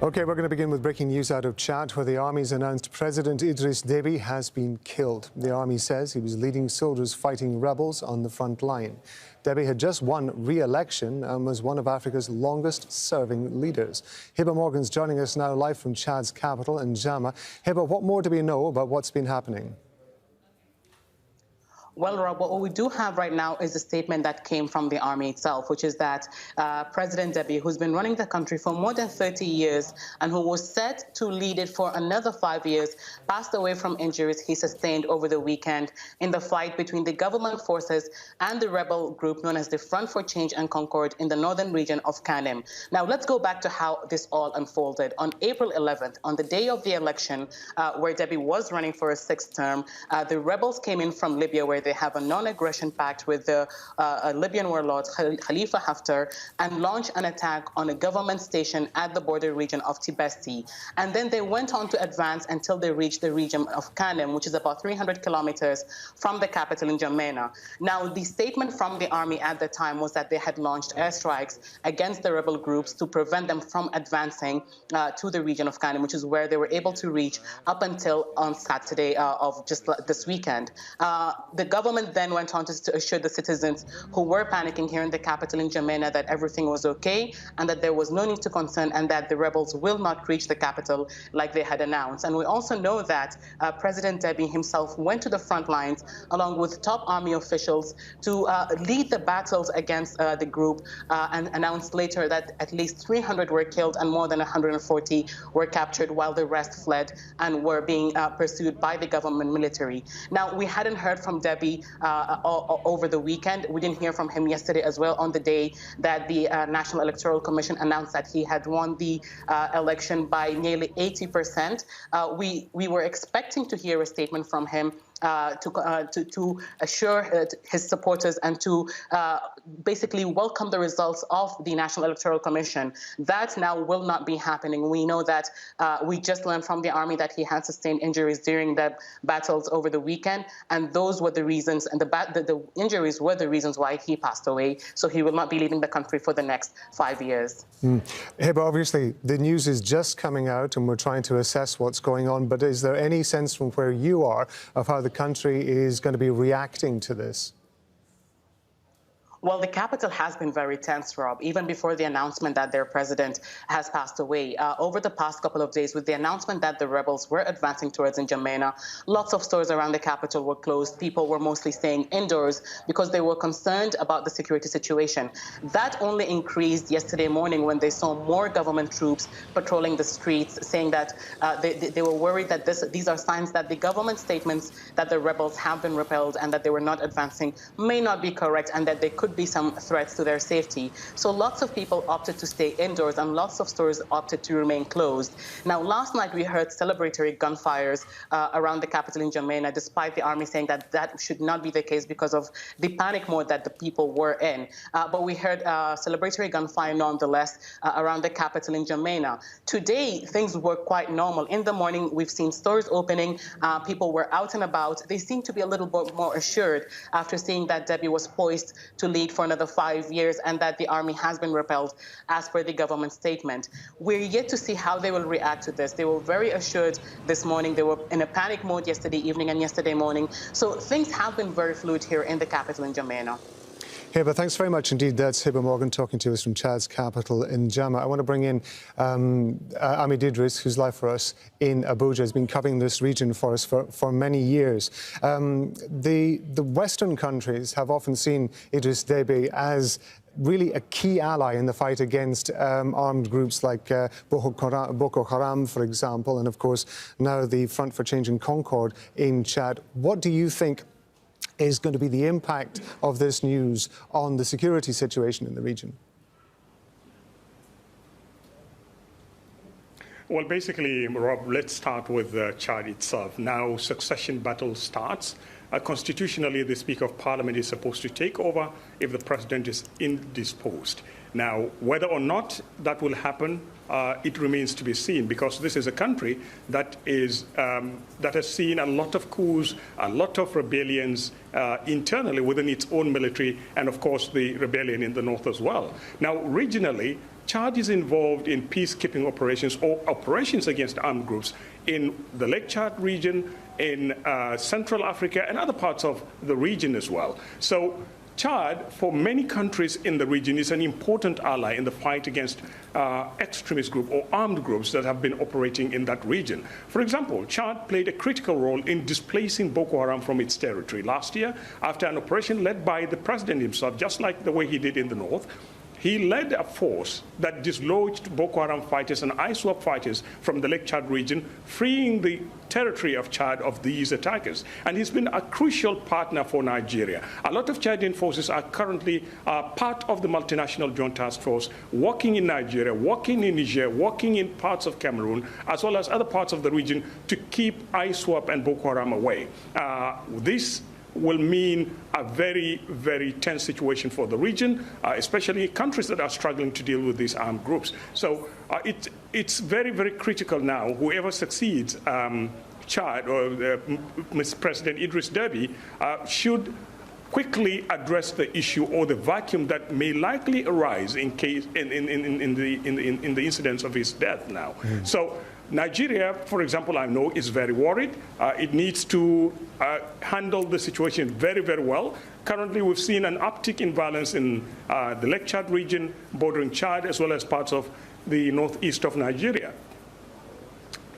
Okay, we're going to begin with breaking news out of Chad, where the army's announced President Idriss Déby has been killed. The army says he was leading soldiers fighting rebels on the front line. Déby had just won re-election and was one of Africa's longest-serving leaders. Hiba Morgan's joining us now live from Chad's capital, N'Djamena. Hiba, what more do we know about what's been happening? Well, Rob, what we do have right now is a statement that came from the army itself, which is that President Déby, who's been running the country for more than 30 years and who was set to lead it for another 5 years, passed away from injuries he sustained over the weekend in the fight between the government forces and the rebel group known as the Front for Change and Concord in the northern region of Kanem. Now, let's go back to how this all unfolded. On April 11th, on the day of the election, where Déby was running for a sixth term, the rebels came in from Libya, where they have a non-aggression pact with the Libyan warlord Khalifa Haftar, and launched an attack on a government station at the border region of Tibesti. And then they went on to advance until they reached the region of Kanem, which is about 300 kilometers from the capital in N'Djamena. Now, the statement from the army at the time was that they had launched airstrikes against the rebel groups to prevent them from advancing to the region of Kanem, which is where they were able to reach up until on Saturday of just this weekend. The government then went on to assure the citizens who were panicking here in the capital in N'Djamena that everything was okay and that there was no need to concern and that the rebels will not reach the capital like they had announced. And we also know that President Déby himself went to the front lines along with top army officials to lead the battles against the group and announced later that at least 300 were killed and more than 140 were captured while the rest fled and were being pursued by the government military. Now, we hadn't heard from Déby over the weekend. We didn't hear from him yesterday as well on the day that the National Electoral Commission announced that he had won the election by nearly 80%. We were expecting to hear a statement from him to assure his supporters and to basically welcome the results of the National Electoral Commission. That now will not be happening. We know that we just learned from the army that he had sustained injuries during the battles over the weekend, and those were the reasons, and the injuries were the reasons why he passed away. So he will not be leading the country for the next 5 years. Hey, but obviously the news is just coming out and we're trying to assess what's going on, but is there any sense from where you are of how the country is going to be reacting to this? Well, the capital has been very tense, Rob, even before the announcement that their president has passed away. Over the past couple of days, with the announcement that the rebels were advancing towards N'Djamena, lots of stores around the capital were closed. People were mostly staying indoors because they were concerned about the security situation. That only increased yesterday morning when they saw more government troops patrolling the streets, saying that they were worried that these are signs that the government statements that the rebels have been repelled and that they were not advancing may not be correct and that they could be some threats to their safety. So lots of people opted to stay indoors and lots of stores opted to remain closed. Now, last night we heard celebratory gunfires around the capital in N'Djamena, despite the army saying that that should not be the case because of the panic mode that the people were in. But we heard celebratory gunfire nonetheless around the capital in N'Djamena. Today, things were quite normal. In the morning, we've seen stores opening. People were out and about. They seem to be a little bit more assured after seeing that Déby was poised to lead for another 5 years and that the army has been repelled as per the government statement. We're yet to see how they will react to this. They were very assured this morning. They were in a panic mode yesterday evening and yesterday morning. So things have been very fluid here in the capital in N'Djamena. Hiba, thanks very much indeed. That's Hiba Morgan talking to us from Chad's capital in N'Djamena. I want to bring in Ahmed Idris, who's live for us in Abuja, has been covering this region for us for many years. The Western countries have often seen Idriss Déby as really a key ally in the fight against armed groups like Boko Haram, for example, and of course now the Front for Change and Concord in Chad. What do you think is going to be the impact of this news on the security situation in the region? Well, basically, Rob, let's start with Chad itself. Now, succession battle starts. Constitutionally, the Speaker of Parliament is supposed to take over if the president is indisposed. Now, whether or not that will happen, it remains to be seen, because this is a country that has seen a lot of coups, a lot of rebellions internally within its own military, and of course the rebellion in the north as well. Now, regionally, Chad is involved in peacekeeping operations or operations against armed groups in the Lake Chad region, in Central Africa, and other parts of the region as well. So Chad, for many countries in the region, is an important ally in the fight against extremist groups or armed groups that have been operating in that region. For example, Chad played a critical role in displacing Boko Haram from its territory last year after an operation led by the president himself, just like the way he did in the north. He led a force that dislodged Boko Haram fighters and ISWAP fighters from the Lake Chad region, freeing the territory of Chad of these attackers. And he's been a crucial partner for Nigeria. A lot of Chadian forces are currently part of the multinational joint task force, working in Nigeria, working in Niger, working in parts of Cameroon, as well as other parts of the region to keep ISWAP and Boko Haram away. This will mean a very, very tense situation for the region, especially countries that are struggling to deal with these armed groups. So it's very, very critical now. Whoever succeeds, Chad or Mr. President Idris Deby, should quickly address the issue or the vacuum that may likely arise in case in the incidents of his death now. So Nigeria, for example, I know is very worried. It needs to handle the situation very, very well. Currently, we've seen an uptick in violence in the Lake Chad region, bordering Chad, as well as parts of the northeast of Nigeria.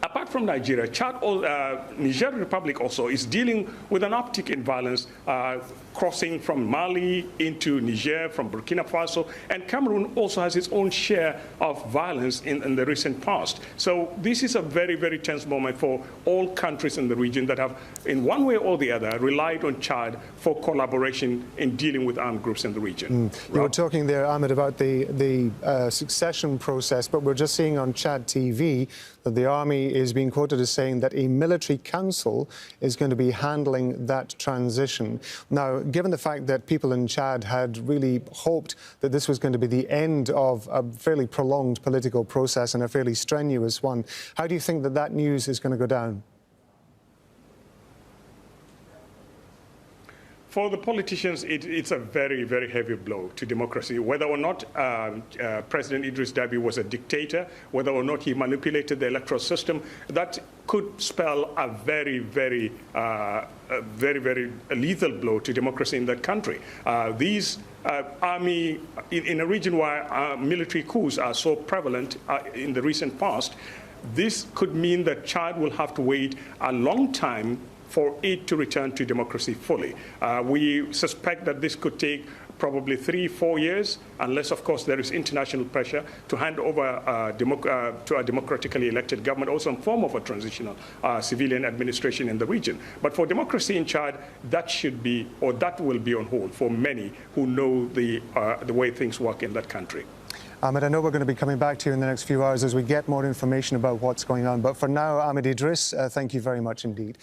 Apart from Nigeria, Niger Republic also is dealing with an uptick in violence, crossing from Mali into Niger, from Burkina Faso, and Cameroon also has its own share of violence in the recent past. So this is a very, very tense moment for all countries in the region that have, in one way or the other, relied on Chad for collaboration in dealing with armed groups in the region. You were talking there, Ahmed, about the succession process, but we're just seeing on Chad TV that the army is being quoted as saying that a military council is going to be handling that transition. Now, given the fact that people in Chad had really hoped that this was going to be the end of a fairly prolonged political process and a fairly strenuous one, how do you think that that news is going to go down? For the politicians, it's a very, very heavy blow to democracy. Whether or not President Idris Deby was a dictator, whether or not he manipulated the electoral system, that could spell a very, very lethal blow to democracy in that country. These army, in a region where military coups are so prevalent in the recent past, this could mean that Chad will have to wait a long time for it to return to democracy fully. We suspect that this could take probably 3-4 years, unless, of course, there is international pressure to hand over to a democratically elected government or some form of a transitional civilian administration in the region. But for democracy in Chad, that should be, or that will be on hold for many who know the way things work in that country. Ahmed, I know we're going to be coming back to you in the next few hours as we get more information about what's going on. But for now, Ahmed Idris, thank you very much indeed.